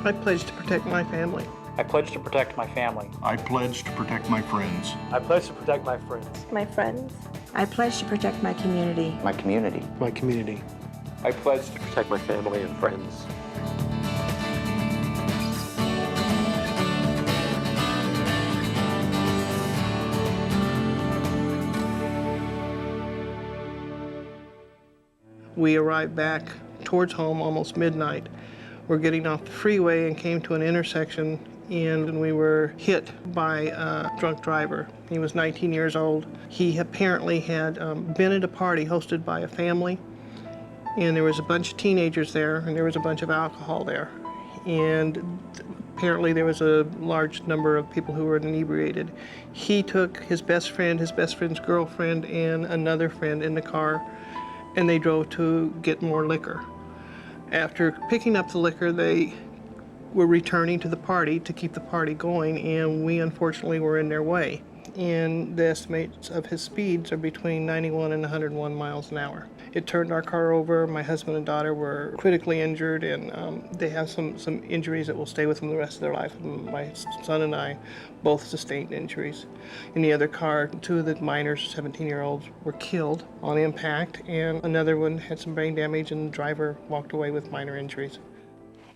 I pledge to protect my family. I pledge to protect my family. I pledge to protect my friends. I pledge to protect my friends. My friends. I pledge to protect my community. My community. My community. I pledge to protect my family and friends. We arrived back towards home almost midnight. We're getting off the freeway and came to an intersection, and we were hit by a drunk driver. He was 19 years old. He apparently had been at a party hosted by a family, and there was a bunch of teenagers there, and there was a bunch of alcohol there. And apparently there was a large number of people who were inebriated. He took his best friend's girlfriend, and another friend in the car, and they drove to get more liquor. After picking up the liquor, they were returning to the party to keep the party going, and we unfortunately were in their way. And the estimates of his speeds are between 91 and 101 miles an hour. It turned our car over. My husband and daughter were critically injured, and they have some injuries that will stay with them the rest of their life. And my son and I both sustained injuries. In the other car, two of the minors, 17-year-olds, were killed on impact, and another one had some brain damage, and the driver walked away with minor injuries.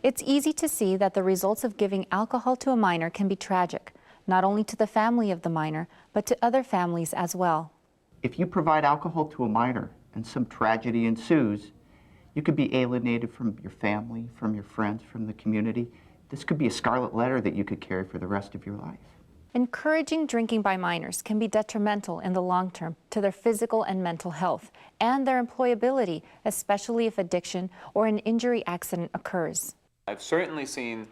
It's easy to see that the results of giving alcohol to a minor can be tragic, not only to the family of the minor, but to other families as well. If you provide alcohol to a minor and some tragedy ensues, you could be alienated from your family, from your friends, from the community. This could be a scarlet letter that you could carry for the rest of your life. Encouraging drinking by minors can be detrimental in the long term to their physical and mental health and their employability, especially if addiction or an injury accident occurs. I've certainly seen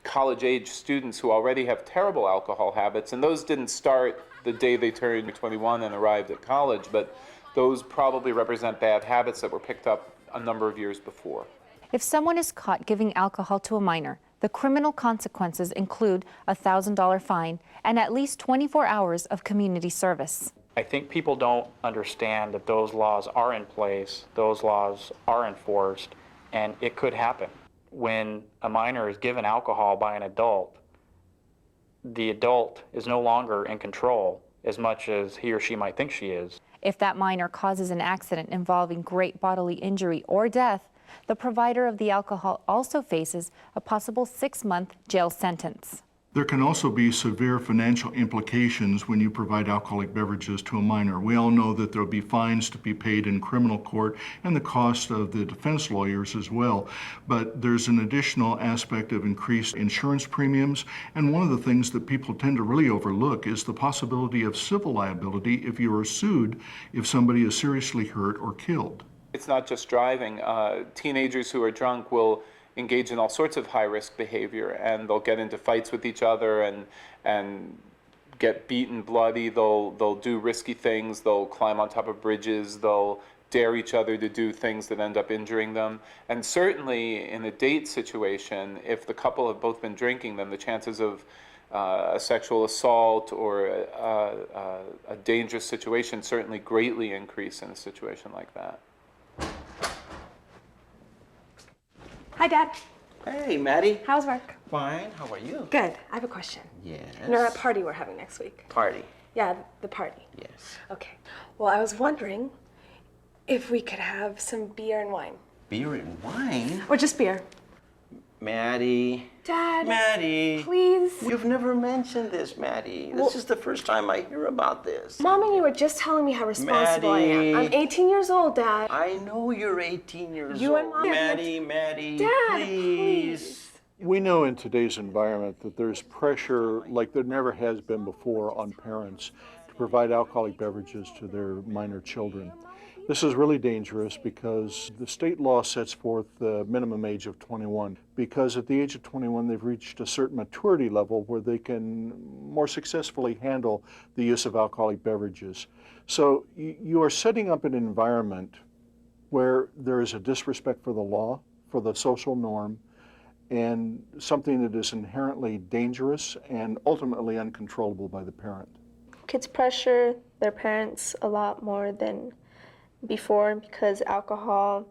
college-age students who already have terrible alcohol habits, and those didn't start the day they turned 21 and arrived at college, but those probably represent bad habits that were picked up a number of years before. If someone is caught giving alcohol to a minor, the criminal consequences include a $1,000 fine and at least 24 hours of community service. I think people don't understand that those laws are in place, those laws are enforced, and it could happen. When a minor is given alcohol by an adult, the adult is no longer in control as much as he or she might think she is. If that minor causes an accident involving great bodily injury or death, the provider of the alcohol also faces a possible 6-month jail sentence. There can also be severe financial implications when you provide alcoholic beverages to a minor. We all know that there will be fines to be paid in criminal court and the cost of the defense lawyers as well. But there's an additional aspect of increased insurance premiums. And one of the things that people tend to really overlook is the possibility of civil liability if you are sued if somebody is seriously hurt or killed. It's not just driving. Teenagers who are drunk will engage in all sorts of high-risk behavior, and they'll get into fights with each other and get beaten bloody. They'll do risky things. They'll climb on top of bridges. They'll dare each other to do things that end up injuring them. And certainly in a date situation, if the couple have both been drinking, then the chances of a sexual assault or a dangerous situation certainly greatly increase in a situation like that. Hi, Dad. Hey, Maddie. How's work? Fine. How are you? Good. I have a question. Yes. You know that party we're having next week? Party? Yeah, the party. Yes. Okay. Well, I was wondering if we could have some beer and wine. Beer and wine? Or just beer. Maddie. Dad. Maddie. Please. You've never mentioned this, Maddie. This is the first time I hear about this. Mom and you were just telling me how responsible I am. I'm 18 years old, Dad. I know you're 18 years old. You and Mom. Maddie, Dad, please. We know in today's environment that there's pressure like there never has been before on parents to provide alcoholic beverages to their minor children. This is really dangerous because the state law sets forth the minimum age of 21, because at the age of 21 they've reached a certain maturity level where they can more successfully handle the use of alcoholic beverages. So you are setting up an environment where there is a disrespect for the law, for the social norm, and something that is inherently dangerous and ultimately uncontrollable by the parent. Kids pressure their parents a lot more than before because alcohol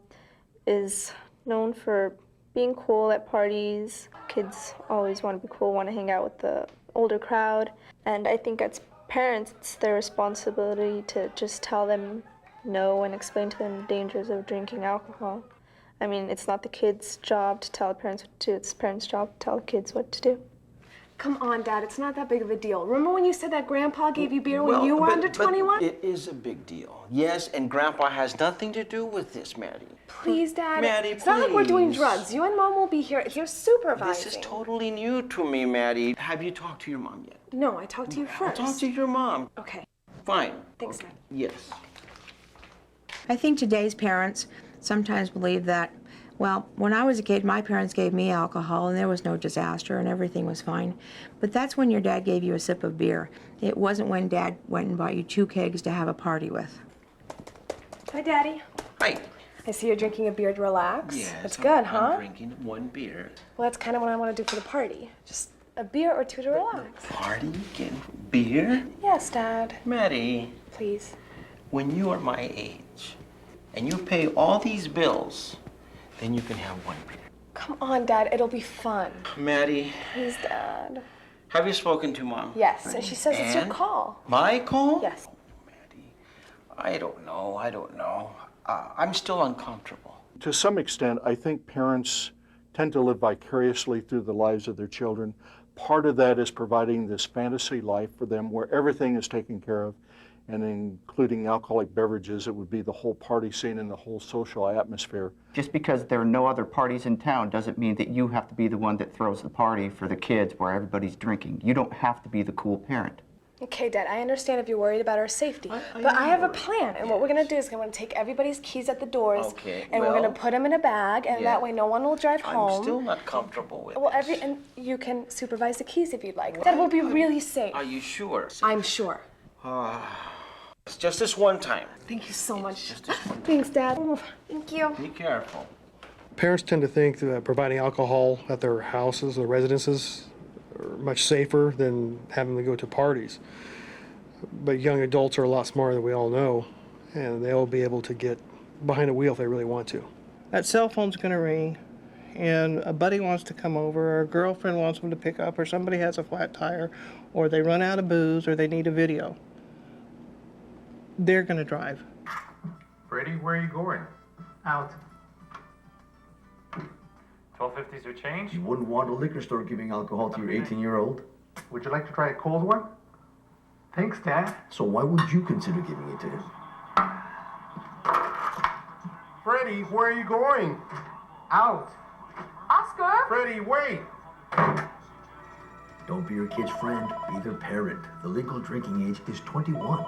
is known for being cool at parties. Kids always want to be cool, want to hang out with the older crowd. And I think as parents, it's their responsibility to just tell them no and explain to them the dangers of drinking alcohol. I mean, it's not the kids' job to tell parents what to do, it's parents' job to tell the kids what to do. Come on, Dad, it's not that big of a deal. Remember when you said that Grandpa gave you beer when you were under 21? It is a big deal. Yes, and Grandpa has nothing to do with this, Maddie. Please, Dad. Maddie, it's not like we're doing drugs. You and Mom will be here. You're supervising. This is totally new to me, Maddie. Have you talked to your mom yet? No, I talked to you first. Talk to your mom. Okay. Fine. Thanks, okay. Dad. Yes. I think today's parents sometimes believe that, well, when I was a kid, my parents gave me alcohol and there was no disaster and everything was fine. But that's when your dad gave you a sip of beer. It wasn't when Dad went and bought you 2 kegs to have a party with. Hi, Daddy. Hi. I see you're drinking a beer to relax. Yes. That's good, huh? I'm drinking 1 beer. Well, that's kind of what I want to do for the party. Just a beer or 2 to relax. Party? Again? Beer? Yes, Dad. Maddie. Please. When you are my age and you pay all these bills, then you can have 1 beer. Come on, Dad. It'll be fun. Maddie. Please, Dad. Have you spoken to Mom? Yes, and she says it's your call. My call? Yes. Oh, Maddie, I don't know. I'm still uncomfortable. To some extent, I think parents tend to live vicariously through the lives of their children. Part of that is providing this fantasy life for them where everything is taken care of, and including alcoholic beverages. It would be the whole party scene and the whole social atmosphere. Just because there are no other parties in town doesn't mean that you have to be the one that throws the party for the kids where everybody's drinking. You don't have to be the cool parent. Okay, Dad, I understand if you're worried about our safety, but I have a plan, and what we're going to do is I'm going to take everybody's keys at the doors, and we're going to put them in a bag, and that way no one will drive home. I'm still not comfortable with this. And you can supervise the keys if you'd like. Dad, we'll be really safe. Are you sure? I'm sure. It's just this one time. Thank you so much. Just this one time. Thanks, Dad. Thank you. Be careful. Parents tend to think that providing alcohol at their houses or residences are much safer than having to go to parties. But young adults are a lot smarter than we all know, and they'll be able to get behind a wheel if they really want to. That cell phone's going to ring, and a buddy wants to come over, or a girlfriend wants them to pick up, or somebody has a flat tire, or they run out of booze, or they need a video. They're going to drive. Freddie, where are you going? Out. 12.50's your change? You wouldn't want a liquor store giving alcohol to your 18-year-old. Would you like to try a cold one? Thanks, Dad. So why would you consider giving it to him? Freddie, where are you going? Out. Oscar? Freddie, wait. Don't be your kid's friend, be their parent. The legal drinking age is 21.